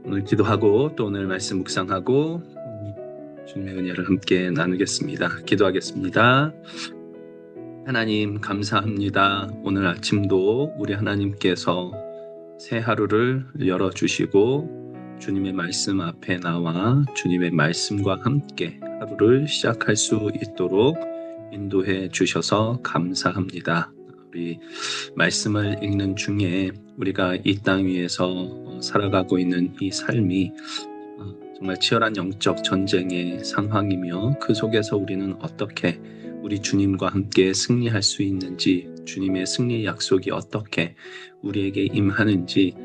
오늘 기도하고 또 오늘 말씀 묵상하고 주님의 은혜를 함께 나누겠습니다. 기도하겠습니다. 하나님 감사합니다. 오늘 아침도 우리 하나님께서 새 하루를 열어주시고 주님의 말씀 앞에 나와 주님의 말씀과 함께 하루를 시작할 수 있도록 인도해 주셔서 감사합니다. 우리 말씀을 읽는 중에 우리가 이 땅 위에서 살아가고 있는 이 삶이 정말 치열한 영적 전쟁의 상황이며 그 속에서 우리는 어떻게 우리 주님과 함께 승리할 수 있는지, 주님의 승리의 약속이 어떻게 우리에게 임하는지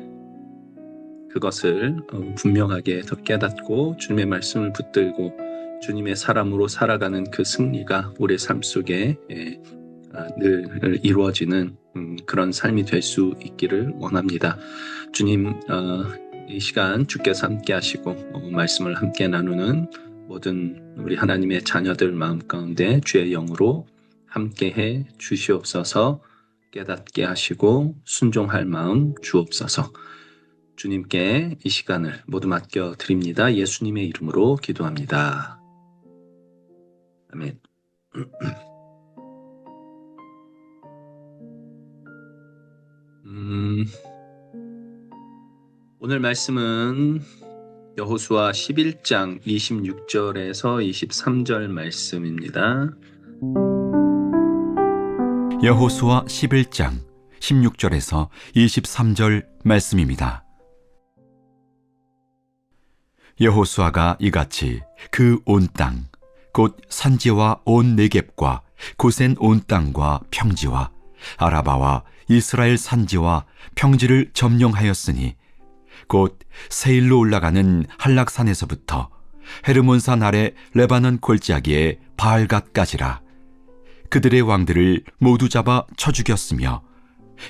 그것을 분명하게 더 깨닫고 주님의 말씀을 붙들고 주님의 사람으로 살아가는 그 승리가 우리의 삶 속에 늘 이루어지는 그런 삶이 될 수 있기를 원합니다. 주님, 이 시간 주께서 함께 하시고 말씀을 함께 나누는 모든 우리 하나님의 자녀들 마음 가운데 주의 영으로 함께해 주시옵소서. 깨닫게 하시고 순종할 마음 주옵소서. 주님께 이 시간을 모두 맡겨드립니다. 예수님의 이름으로 기도합니다. 아멘. 오늘 말씀은 여호수아 11장 26절에서 23절 말씀입니다. 여호수아 11장 16절에서 23절 말씀입니다. 여호수아가 이같이 그 온 땅, 곧 산지와 온 네겝과 고센 온 땅과 평지와 아라바와 이스라엘 산지와 평지를 점령하였으니 곧 세일로 올라가는 한락산에서부터 헤르몬산 아래 레바논 골짜기에 바알갓까지라. 그들의 왕들을 모두 잡아 쳐 죽였으며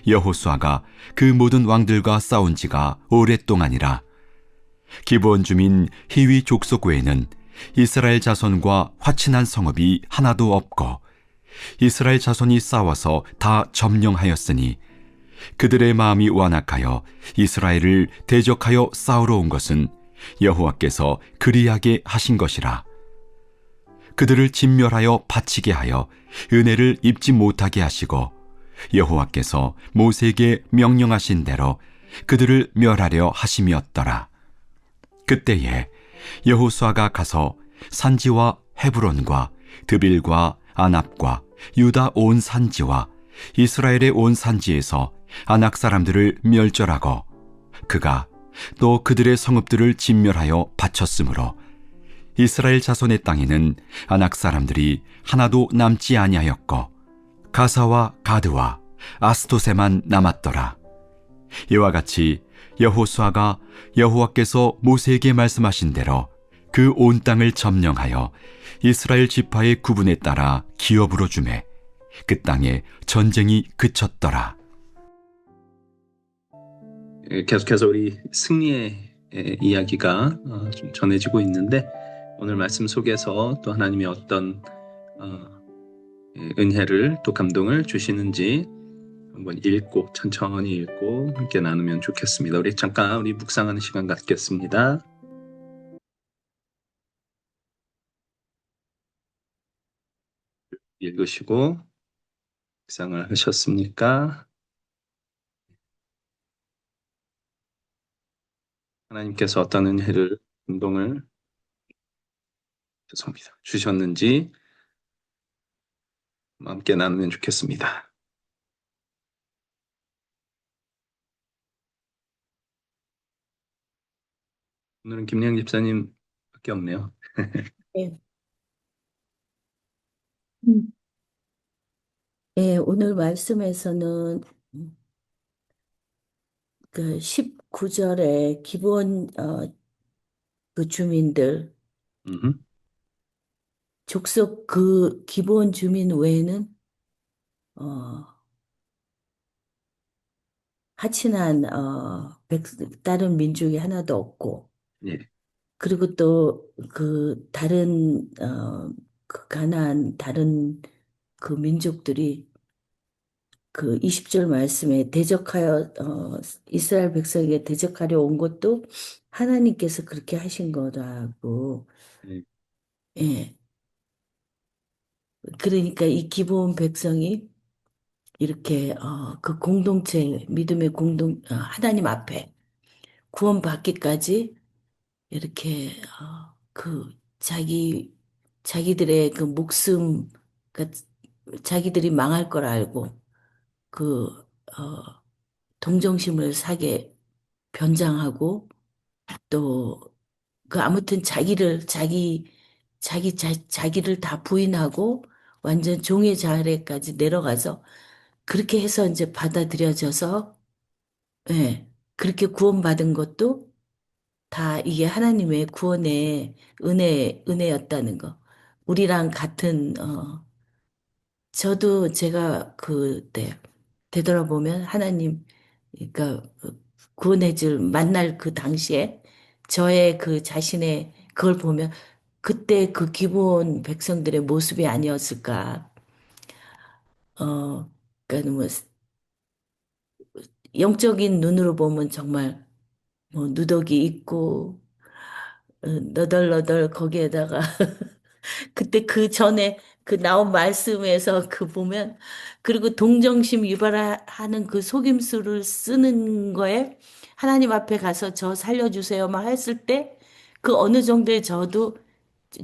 여호수아가 그 모든 왕들과 싸운 지가 오랫동안이라. 기브온 주민 히위 족속 외에는 이스라엘 자손과 화친한 성읍이 하나도 없고 이스라엘 자손이 싸워서 다 점령하였으니 그들의 마음이 완악하여 이스라엘을 대적하여 싸우러 온 것은 여호와께서 그리하게 하신 것이라. 그들을 진멸하여 바치게 하여 은혜를 입지 못하게 하시고 여호와께서 모세에게 명령하신 대로 그들을 멸하려 하심이었더라. 그때에 여호수아가 가서 산지와 헤브론과 드빌과 아납과 유다 온 산지와 이스라엘의 온 산지에서 아낙 사람들을 멸절하고 그가 또 그들의 성읍들을 진멸하여 바쳤으므로 이스라엘 자손의 땅에는 아낙 사람들이 하나도 남지 아니하였고 가사와 가드와 아스토세만 남았더라. 이와 같이 여호수아가 여호와께서 모세에게 말씀하신 대로 그 온 땅을 점령하여 이스라엘 지파의 구분에 따라 기업으로 주매 그 땅에 전쟁이 그쳤더라. 계속해서 우리 승리의 이야기가 좀 전해지고 있는데 오늘 말씀 속에서 또 하나님이 어떤 은혜를 또 감동을 주시는지 한번 읽고 천천히 읽고 함께 나누면 좋겠습니다. 우리 잠깐 묵상하는 시간 갖겠습니다. 읽으시고 묵상을 하셨습니까? 하나님께서 어떤 은혜를 감동을 주셨는지 함께 나누면 좋겠습니다. 오늘은 김양 집사님 밖에 없네요. 네. 네, 오늘 말씀에서는 그 19절에 기본 그 주민들 족속 그 기본 주민 외에는 하친한 다른 민족이 하나도 없고 예. 그리고 또 그 다른 그 가나안 다른 그 민족들이 그 20절 말씀에 대적하여 이스라엘 백성에게 대적하려 온 것도 하나님께서 그렇게 하신 거라고. 네, 예. 그러니까 이 기브온 백성이 이렇게 그 공동체 믿음의 하나님 앞에 구원받기까지 이렇게 그 자기들의 그 목숨 그 자기들이 망할 걸 알고 그 동정심을 사게 변장하고 또 그 아무튼 자기를 다 부인하고 완전 종의 자리까지 내려가서 그렇게 해서 이제 받아들여져서 예, 그렇게 구원받은 것도 다 이게 하나님의 구원의 은혜였다는 거. 우리랑 같은 저도 제가 그때 되돌아보면 하나님 그러니까 구원해 줄 만날 그 당시에 저의 그 자신의 그걸 보면 그때 그 기본 백성들의 모습이 아니었을까. 그러니까 뭐 영적인 눈으로 보면 정말 뭐 누더기 있고 너덜너덜 거기에다가 그때 그 전에 그 나온 말씀에서 그 보면 그리고 동정심 유발하는 그 속임수를 쓰는 거에 하나님 앞에 가서 저 살려주세요 막 했을 때 그 어느 정도의 저도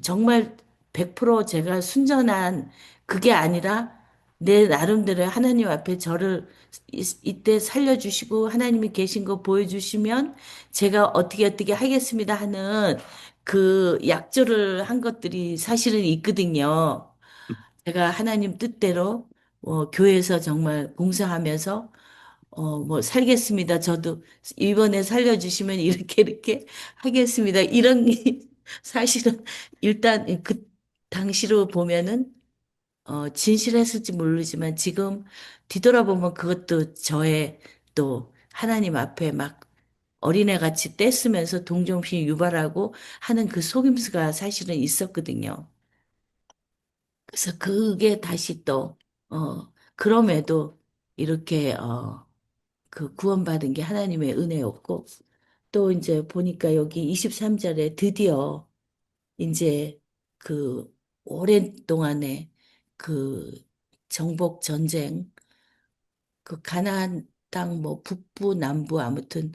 정말 100% 제가 순전한 그게 아니라 내 나름대로 하나님 앞에 저를 이때 살려주시고 하나님이 계신 거 보여주시면 제가 어떻게 하겠습니다 하는 그 약조를 한 것들이 사실은 있거든요. 제가 하나님 뜻대로 교회에서 정말 봉사하면서 뭐 살겠습니다. 저도 이번에 살려주시면 이렇게 하겠습니다. 이런 사실은 일단 그 당시로 보면은 진실했을지 모르지만 지금 뒤돌아보면 그것도 저의 또 하나님 앞에 막 어린애같이 떼쓰면서 동정심 유발하고 하는 그 속임수가 사실은 있었거든요. 그래서 그게 다시 또, 그럼에도 이렇게, 그 구원받은 게 하나님의 은혜였고, 또 이제 보니까 여기 23절에 드디어 이제 그 오랜 동안에 그 정복 전쟁, 그 가나안 땅 뭐 북부 남부 아무튼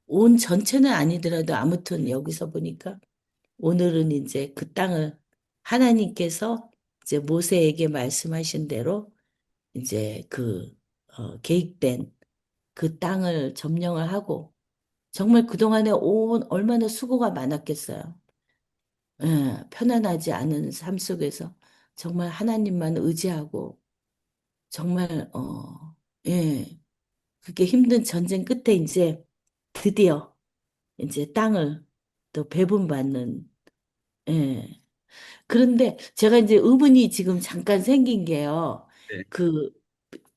온 전체는 아니더라도 아무튼 여기서 보니까 오늘은 이제 그 땅을 하나님께서 이제 모세에게 말씀하신 대로 이제 그 계획된 그 땅을 점령을 하고 정말 그동안에 온 얼마나 수고가 많았겠어요. 예, 편안하지 않은 삶 속에서 정말 하나님만 의지하고 정말 예, 그게 힘든 전쟁 끝에 이제 드디어 이제 땅을 또 배분받는 예. 그런데 제가 이제 의문이 지금 잠깐 생긴 게요. 네, 그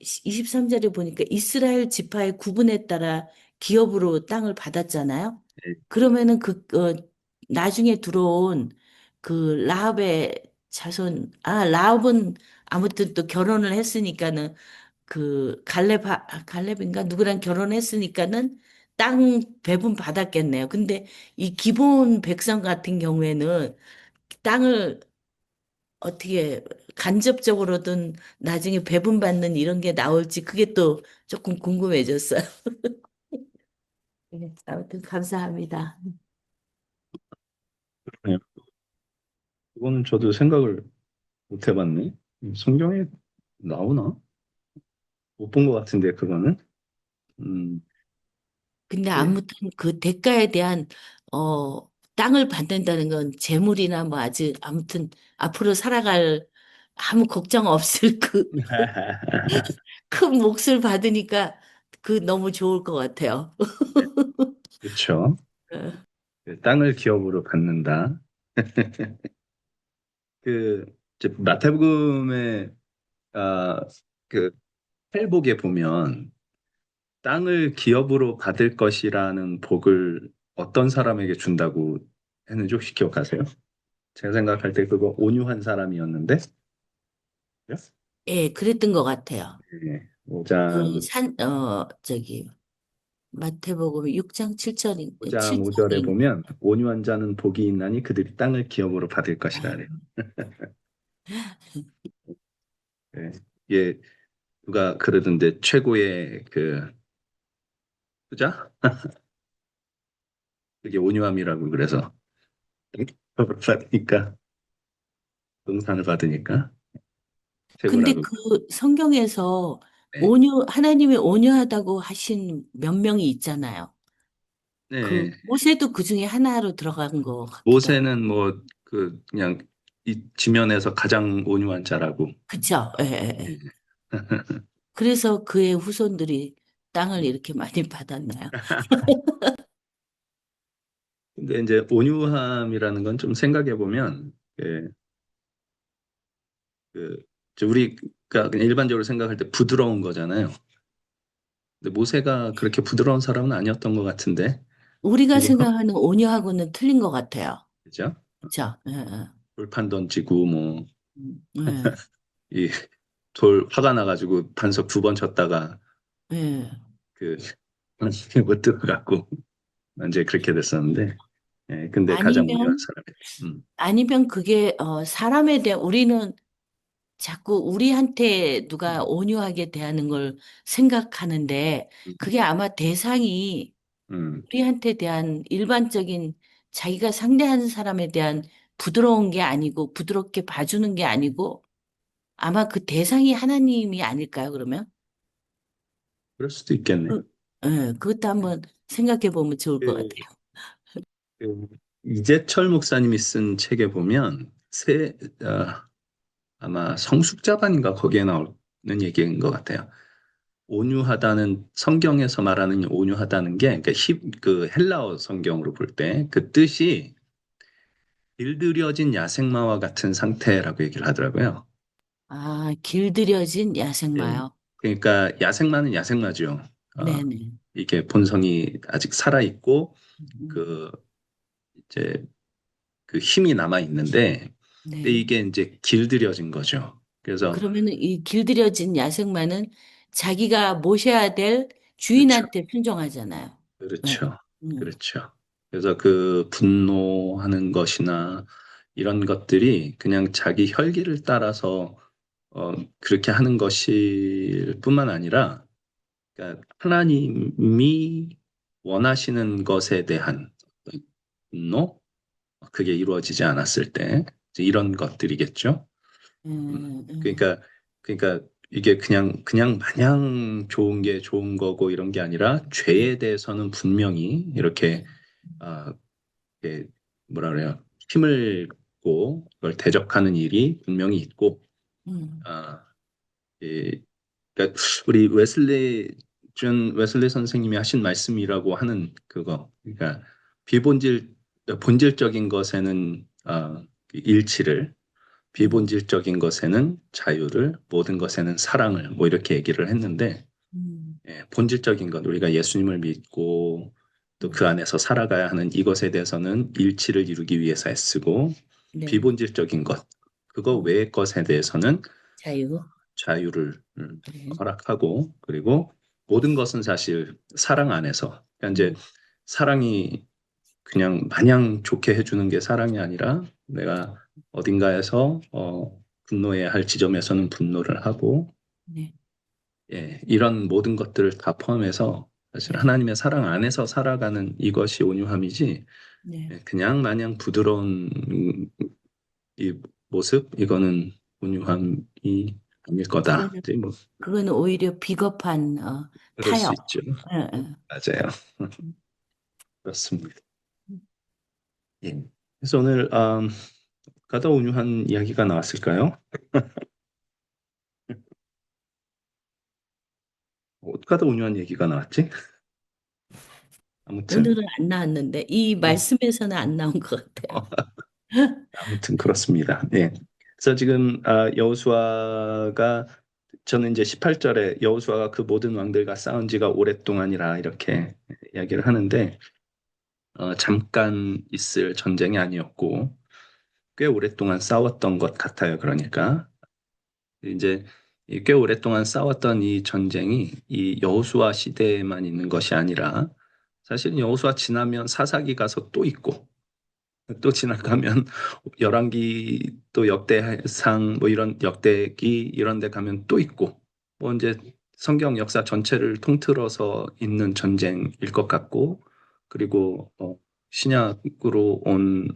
23절에 보니까 이스라엘 지파의 구분에 따라 기업으로 땅을 받았잖아요. 네, 그러면은 나중에 들어온 그 라합의 라합은 아무튼 또 결혼을 했으니까는 갈렙인가 누구랑 결혼했으니까는 땅 배분 받았겠네요. 근데 이 기본 백성 같은 경우에는 땅을 어떻게 간접적으로든 나중에 배분받는 이런 게 나올지 그게 또 조금 궁금해졌어요. 네, 아무튼 감사합니다. 그러네요. 그거는 저도 생각을 못 해봤네. 성경에 나오나? 못 본 것 같은데, 그거는. 음, 근데 네. 아무튼 그 대가에 대한 땅을 받는다는 건 재물이나 뭐 아직 아무튼 앞으로 살아갈 아무 걱정 없을 그 큰 몫을 받으니까 그 너무 좋을 것 같아요. 그렇죠. 그 땅을 기업으로 갖는다. 그 이제 마태복음에 아, 그 팔복에 보면 땅을 기업으로 받을 것이라는 복을 어떤 사람에게 준다고 했는지 혹시 기억하세요? 제가 생각할 때 그거 온유한 사람이었는데, 예, 그랬던 것 같아요. 예. 5장, 저기, 마태복음 6장 7절, 5장 5절에 7절이, 보면 온유한 자는 복이 있나니 그들이 땅을 기업으로 받을 것이라 그래요. 예, 이게 누가 그러던데 최고의 그 투자? 그게 온유함이라고 그래서 기업을 받으니까 동산을 받으니까 근데 최고라고. 그 성경에서 네. 하나님이 온유하다고 하신 몇 명이 있잖아요. 그, 네. 모세도 그 중에 하나로 들어간 것 같기도 하고. 모세는 뭐 그 그냥 이 지면에서 가장 온유한 자라고. 그쵸? 예, 예, 예. 예. 그래서 그의 후손들이 땅을 이렇게 많이 받았나요? 근데 이제 온유함이라는 건 좀 생각해 보면 예, 그 우리가 그냥 일반적으로 생각할 때 부드러운 거잖아요. 근데 모세가 그렇게 부드러운 사람은 아니었던 것 같은데, 우리가 그죠? 생각하는 온유하고는 틀린 것 같아요. 그죠? 그쵸? 예, 예. 돌판 던지고 뭐 예, 이 돌 화가 나가지고 반석 2번 쳤다가 예. 그 못 들어갔고 이제 그렇게 됐었는데, 예, 근데 가장 온유한 아니면, 사람이. 음, 아니면 그게, 사람에 대한, 우리는 자꾸 우리한테 누가 온유하게 대하는 걸 생각하는데, 음, 그게 아마 대상이 음. 우리한테 대한 일반적인 자기가 상대하는 사람에 대한 부드러운 게 아니고, 부드럽게 봐주는 게 아니고, 아마 그 대상이 하나님이 아닐까요, 그러면? 그럴 수도 있겠네. 그것도 한번 생각해 보면 좋을 것 그, 같아요. 그 이재철 목사님이 쓴 책에 보면 어, 아마 성숙자반인가 거기에 나오는 얘기인 것 같아요. 온유하다는 성경에서 말하는 온유하다는 게 그러니까 그 헬라어 성경으로 볼 때 그 뜻이 길들여진 야생마와 같은 상태라고 얘기를 하더라고요. 아, 길들여진 예. 야생마요. 그러니까 야생마는 야생마죠. 어, 네네. 이게 본성이 아직 살아 있고 음, 그 이제 그 힘이 남아 있는데 근데 네. 이게 이제 길들여진 거죠. 그래서 그러면은 이 길들여진 야생마는 자기가 모셔야 될 그렇죠. 주인한테 순종하잖아요. 네. 그렇죠. 음, 그렇죠. 그래서 그 분노하는 것이나 이런 것들이 그냥 자기 혈기를 따라서 어, 그렇게 하는 것일 뿐만 아니라 그러니까 하나님이 원하시는 것에 대한 분노, 그게 이루어지지 않았을 때 이제 이런 것들이겠죠. 음, 음, 그러니까 이게 그냥 마냥 좋은 게 좋은 거고 이런 게 아니라 네. 죄에 대해서는 분명히 이렇게 아, 이렇게 뭐라 그래요? 힘을 고 그걸 대적하는 일이 분명히 있고 음, 아, 이, 그러니까 우리 웨슬리 선생님이 하신 말씀이라고 하는 그거 그러니까 본질적인 것에는 그 일치를 음, 비본질적인 것에는 자유를, 모든 것에는 사랑을, 뭐 이렇게 얘기를 했는데, 음, 예, 본질적인 것, 우리가 예수님을 믿고 또 그 음. 안에서 살아가야 하는 이것에 대해서는 일치를 이루기 위해서 애쓰고, 네. 비본질적인 것, 그거 음, 외의 것에 대해서는 자유. 자유를 네. 허락하고, 그리고 모든 것은 사실 사랑 안에서, 그러니까 이제 음, 사랑이 그냥 마냥 좋게 해주는 게 사랑이 아니라 내가 어딘가에서 분노해야 할 지점에서는 분노를 하고 네. 예, 이런 모든 것들을 다 포함해서 사실 네. 하나님의 사랑 안에서 살아가는 이것이 온유함이지 네. 예, 그냥 마냥 부드러운 이 모습 이거는 온유함이 아닐 거다. 그거는, 이제 뭐 그거는 오히려 비겁한, 그럴 수 타협. 있죠. 예, 예. 맞아요. 그렇습니다. 예. 그래서 오늘 가다 온유한 이야기가 나왔을까요? 옷가다 온유한 얘기가 나왔지? 아무튼, 오늘은 안 나왔는데, 이 네. 말씀에서는 안 나온 것 어, 같아요. 아무튼 그렇습니다. 예. 그래서 지금 여호수아가 저는 이제 18절에 여호수아가 그 모든 왕들과 싸운 지가 오랫동안이라 이렇게 이야기를 하는데 잠깐 있을 전쟁이 아니었고 꽤 오랫동안 싸웠던 것 같아요. 그러니까 이제 꽤 오랫동안 싸웠던 이 전쟁이 이 여호수아 시대에만 있는 것이 아니라 사실 여호수아 지나면 사사기 가서 또 있고 또 지나가면 열왕기 또 역대상 뭐 이런 역대기 이런 데 가면 또 있고 뭐 이제 성경 역사 전체를 통틀어서 있는 전쟁일 것 같고 그리고 신약으로 온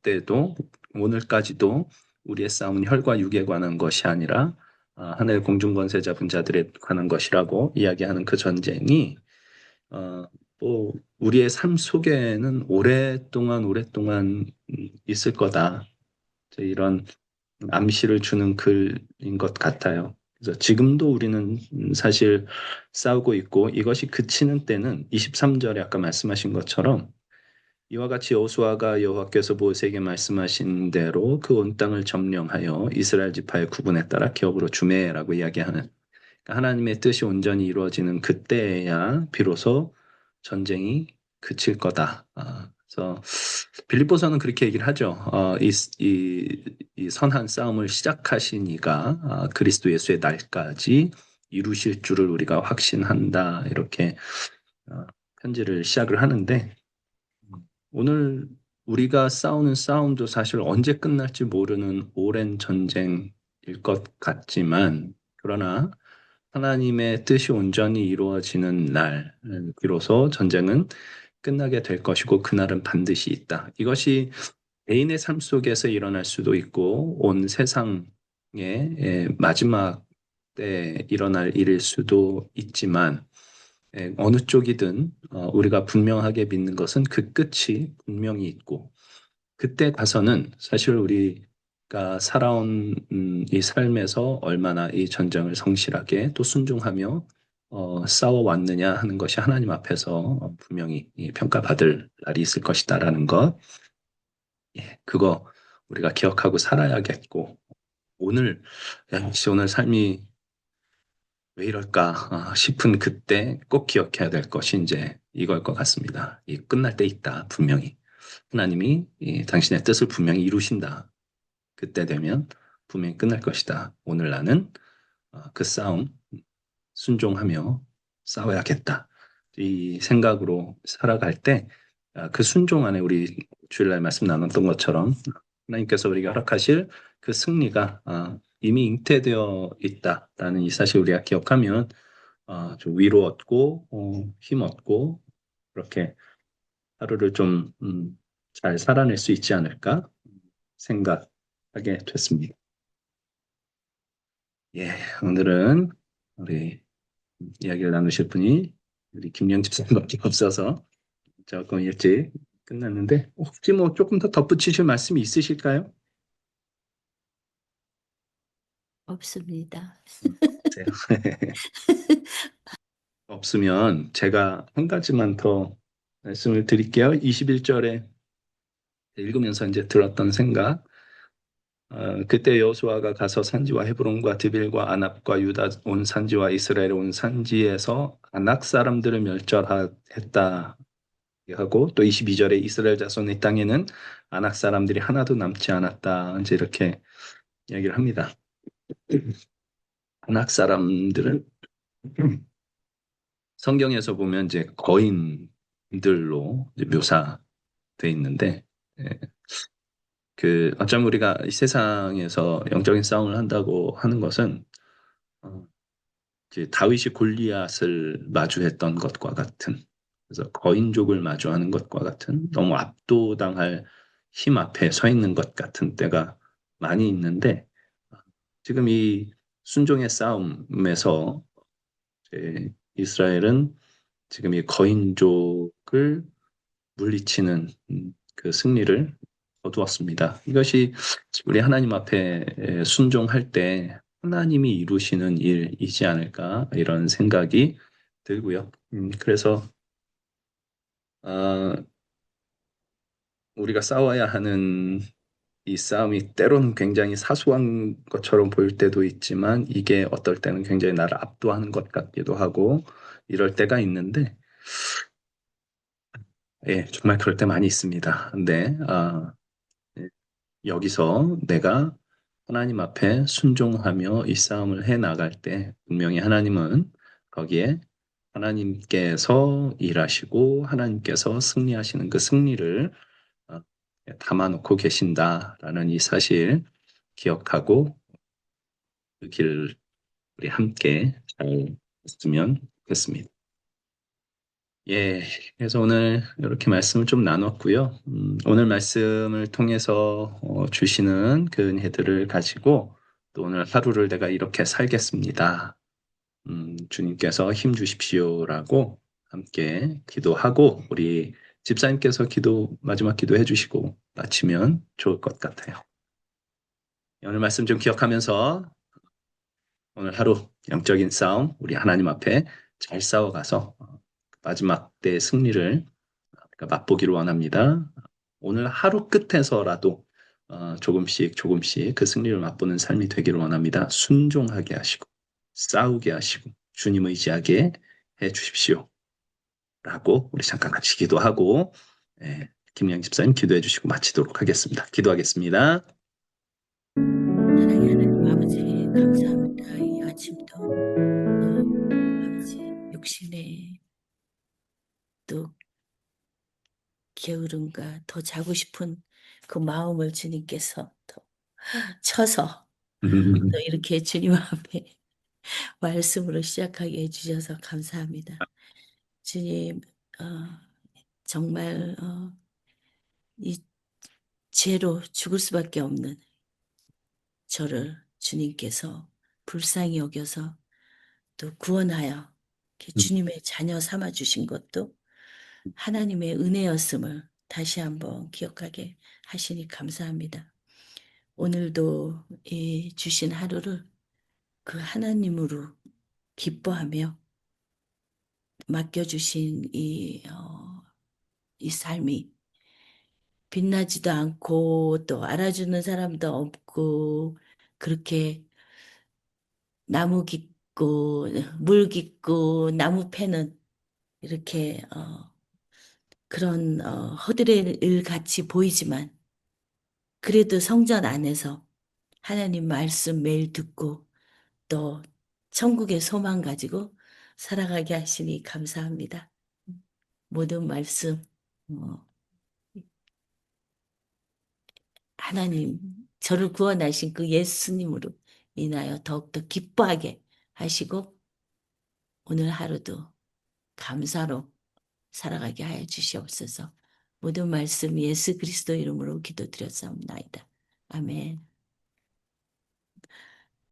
때도 오늘까지도 우리의 싸움은 혈과 육에 관한 것이 아니라 하늘 공중 권세자 분자들에 관한 것이라고 이야기하는 그 전쟁이 어, 뭐 우리의 삶 속에는 오랫동안 있을 거다. 이런 암시를 주는 글인 것 같아요. 그래서 지금도 우리는 사실 싸우고 있고 이것이 그치는 때는 23절에 아까 말씀하신 것처럼 이와 같이 여호수아가 여호와께서 모세에게 말씀하신 대로 그 온 땅을 점령하여 이스라엘 지파의 구분에 따라 기업으로 주매라고 이야기하는 그러니까 하나님의 뜻이 온전히 이루어지는 그때야 비로소 전쟁이 그칠 거다. 그래서 빌립보서는 그렇게 얘기를 하죠. 이 선한 싸움을 시작하신 이가 그리스도 예수의 날까지 이루실 줄을 우리가 확신한다. 이렇게 편지를 시작을 하는데 오늘 우리가 싸우는 싸움도 사실 언제 끝날지 모르는 오랜 전쟁일 것 같지만 그러나 하나님의 뜻이 온전히 이루어지는 날, 비로소 전쟁은 끝나게 될 것이고 그날은 반드시 있다. 이것이 개인의 삶 속에서 일어날 수도 있고 온 세상의 마지막 때 일어날 일일 수도 있지만 어느 쪽이든 우리가 분명하게 믿는 것은 그 끝이 분명히 있고 그때 가서는 사실 우리가 살아온 이 삶에서 얼마나 이 전쟁을 성실하게 또 순종하며 싸워왔느냐 하는 것이 하나님 앞에서 분명히 평가받을 날이 있을 것이다라는 것, 그거 우리가 기억하고 살아야겠고 오늘 역시 오늘 삶이 왜 이럴까 싶은 그때 꼭 기억해야 될 것이 이제 이걸 것 같습니다. 이 끝날 때 있다 분명히 하나님이 당신의 뜻을 분명히 이루신다. 그때 되면 분명히 끝날 것이다. 오늘 나는 그 싸움 순종하며 싸워야겠다. 이 생각으로 살아갈 때 그 순종 안에 우리 주일날 말씀 나눴던 것처럼 하나님께서 우리가 허락하실 그 승리가 이미 잉태되어 있다라는 이 사실 우리가 기억하면 좀 위로 얻고 힘 얻고 그렇게 하루를 좀 잘 살아낼 수 있지 않을까 생각하게 됐습니다. 예, 오늘은 우리 이야기를 나누실 분이 우리 김영 집사님밖에 없어서 조금 일찍 끝났는데 혹시 뭐 조금 더 덧붙이실 말씀이 있으실까요? 없습니다. 없으세요? 없으면 제가 한 가지만 더 말씀을 드릴게요. 21절에 읽으면서 이제 들었던 생각. 그때 여호수아가 가서 산지와 헤브론과 드빌과 아납과 유다 온 산지와 이스라엘 온 산지에서 아낙 사람들을 멸절했다 하고 또 22절에 이스라엘 자손의 땅에는 아낙 사람들이 하나도 남지 않았다. 이제 이렇게 이야기를 합니다. 아낙 사람들은 성경에서 보면 이제 거인들로 이제 묘사돼 있는데 예, 그 어쩌면 우리가 이 세상에서 영적인 싸움을 한다고 하는 것은 어, 이제 다윗이 골리앗을 마주했던 것과 같은 그래서 거인족을 마주하는 것과 같은 너무 압도당할 힘 앞에 서 있는 것 같은 때가 많이 있는데 지금 이 순종의 싸움에서 이제 이스라엘은 지금 이 거인족을 물리치는 그 승리를 거두었습니다. 이것이 우리 하나님 앞에 순종할 때 하나님이 이루시는 일이지 않을까 이런 생각이 들고요. 그래서 아, 우리가 싸워야 하는 이 싸움이 때로는 굉장히 사소한 것처럼 보일 때도 있지만 이게 어떨 때는 굉장히 나를 압도하는 것 같기도 하고 이럴 때가 있는데 예, 정말 그럴 때 많이 있습니다. 근데 예, 여기서 내가 하나님 앞에 순종하며 이 싸움을 해 나갈 때 분명히 하나님은 거기에 하나님께서 일하시고 하나님께서 승리하시는 그 승리를 어, 담아놓고 계신다라는 이 사실 기억하고 그 길을 우리 함께 잘 했으면 좋겠습니다. 예, 그래서 오늘 이렇게 말씀을 좀 나눴고요. 오늘 말씀을 통해서 주시는 그 은혜들을 가지고 또 오늘 하루를 내가 이렇게 살겠습니다. 주님께서 힘 주십시오라고 함께 기도하고 우리 집사님께서 마지막 기도해 주시고 마치면 좋을 것 같아요. 오늘 말씀 좀 기억하면서 오늘 하루 영적인 싸움 우리 하나님 앞에 잘 싸워가서 마지막 때의 승리를 맛보기를 원합니다. 오늘 하루 끝에서라도 조금씩 그 승리를 맛보는 삶이 되기를 원합니다. 순종하게 하시고 싸우게 하시고 주님 의지하게 해 주십시오. 라고 우리 잠깐 같이 기도하고 김양 집사님 기도해 주시고 마치도록 하겠습니다. 기도하겠습니다. 사랑의 하나님 아버지 감사합니다. 이 아침도 아버지 육신에 또 게으름과 더 자고 싶은 그 마음을 주님께서 더 쳐서 또 이렇게 주님 앞에 말씀으로 시작하게 해주셔서 감사합니다. 주님, 정말 이 죄로 죽을 수밖에 없는 저를 주님께서 불쌍히 여겨서 또 구원하여 이렇게 주님의 자녀 삼아 주신 것도 하나님의 은혜였음을 다시 한번 기억하게 하시니 감사합니다. 오늘도 이 주신 하루를 그 하나님으로 기뻐하며 맡겨주신 이 삶이 빛나지도 않고 또 알아주는 사람도 없고 그렇게 나무 깊고 물 깊고 나무 패는 이렇게 그런 허들의 일 같이 보이지만 그래도 성전 안에서 하나님 말씀 매일 듣고 또 천국의 소망 가지고 살아가게 하시니 감사합니다. 모든 말씀 어, 하나님 저를 구원하신 그 예수님으로 인하여 더욱더 기뻐하게 하시고 오늘 하루도 감사로 살아가게 하여 주시옵소서. 모든 말씀 예수 그리스도 이름으로 기도드렸사옵나이다. 아멘.